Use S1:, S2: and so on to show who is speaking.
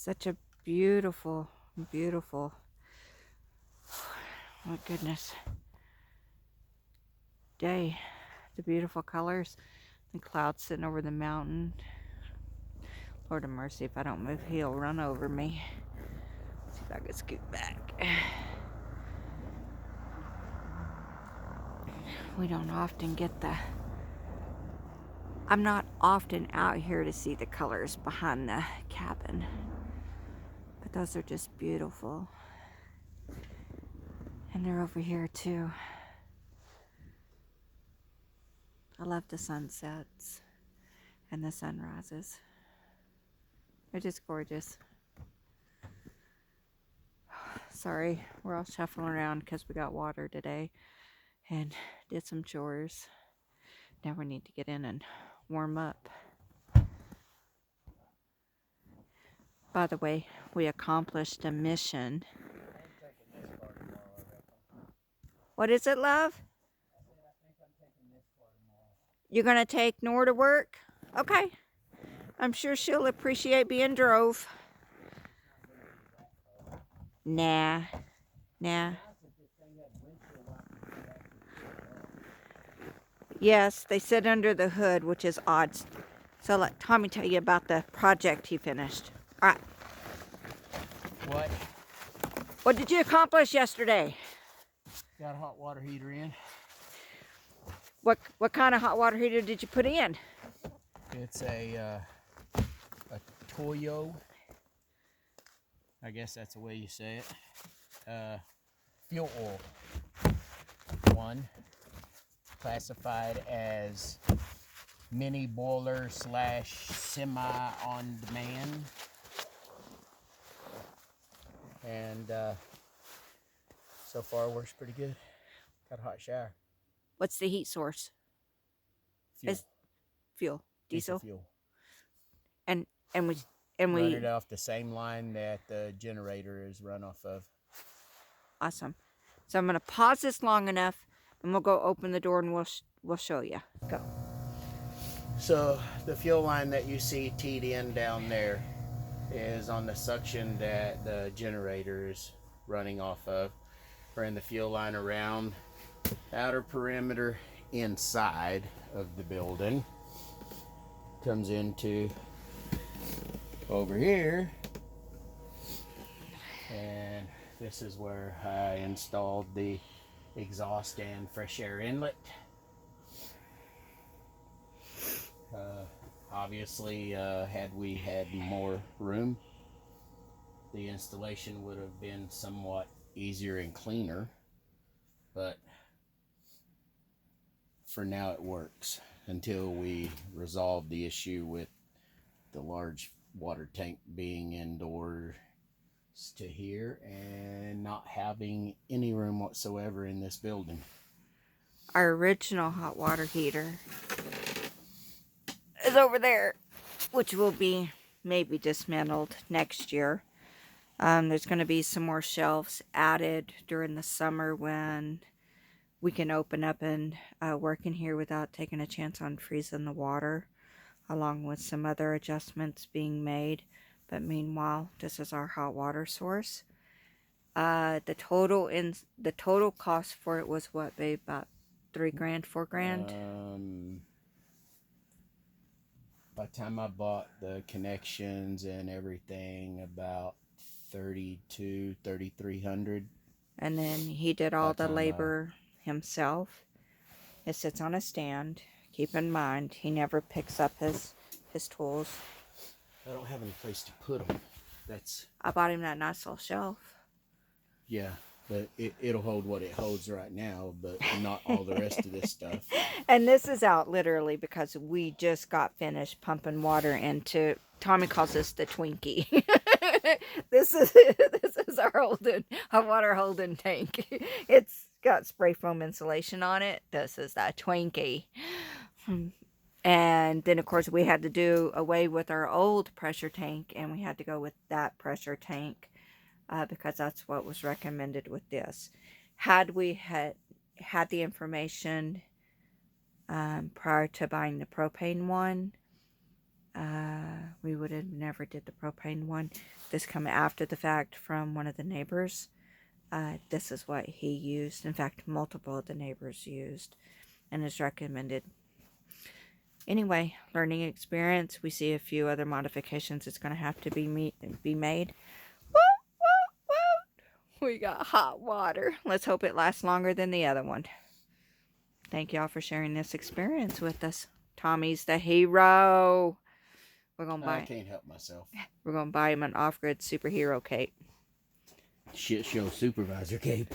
S1: Such a beautiful, beautiful, my goodness, day. The beautiful colors, the clouds sitting over the mountain. Lord of mercy, if I don't move, he'll run over me. Let's see if I can scoot back. We don't often get the... I'm not often out here to see the colors behind the cabin. But those are just beautiful. And they're over here too. I love the sunsets and the sunrises. They're just gorgeous. Sorry, we're all shuffling around because we got water today and did some chores. Now we need to get in and warm up. By the way, we accomplished a mission. What is it, love? You're going to take Nora to work? Okay. I'm sure she'll appreciate being drove. Nah. Yes, they sit under the hood, which is odd. So let Tommy tell you about the project he finished. All right.
S2: What?
S1: What did you accomplish yesterday?
S2: Got a hot water heater in.
S1: What kind of hot water heater did you put in?
S2: It's a Toyo. I guess that's the way you say it. Fuel oil one, classified as mini boiler / semi on demand, and so far works pretty good. Got a hot shower.
S1: What's the heat source?
S2: Fuel.
S1: It's fuel, diesel.
S2: Fuel.
S1: And we
S2: run it off the same line that the generator is run off of.
S1: Awesome. So I'm going to pause this long enough, and we'll go open the door and we'll show you. Go.
S2: So the fuel line that you see teed in down there is on the suction that the generator is running off of. We're in the fuel line around the outer perimeter inside of the building. Comes into over here, and this is where I installed the exhaust and fresh air inlet. Obviously, had we had more room, the installation would have been somewhat easier and cleaner, but for now it works until we resolve the issue with the large water tank being indoors to here and not having any room whatsoever in this building.
S1: Our original hot water heater is over there, which will be maybe dismantled next year. There's going to be some more shelves added during the summer when we can open up and work in here without taking a chance on freezing the water, along with some other adjustments being made. But meanwhile, this is our hot water source. The total cost for it was what, babe? About $3,000, $4,000?
S2: By the time I bought the connections and everything, about $3,200-$3,300.
S1: And then he did all the labor himself. It sits on a stand. Keep in mind, he never picks up his tools.
S2: I don't have any place to put them.
S1: I bought him that nice little shelf.
S2: Yeah, but it'll hold what it holds right now, but not all the rest of this stuff.
S1: And this is out literally because we just got finished pumping water into, Tommy calls this the Twinkie. This is our hot water holding tank. It's got spray foam insulation on it. This is that Twinkie. And then, of course, we had to do away with our old pressure tank, and we had to go with that pressure tank because that's what was recommended with this. Had we had the information prior to buying the propane one, we would have never did the propane one. This come after the fact from one of the neighbors. This is what he used. In fact, multiple of the neighbors used and is recommended. Anyway, learning experience. We see a few other modifications that's going to have to be made. We got hot water. Let's hope it lasts longer than the other one. Thank y'all for sharing this experience with us. Tommy's the hero. We're gonna buy.
S2: I can't help myself.
S1: We're gonna buy him an off-grid superhero cape.
S2: Shit show supervisor cape.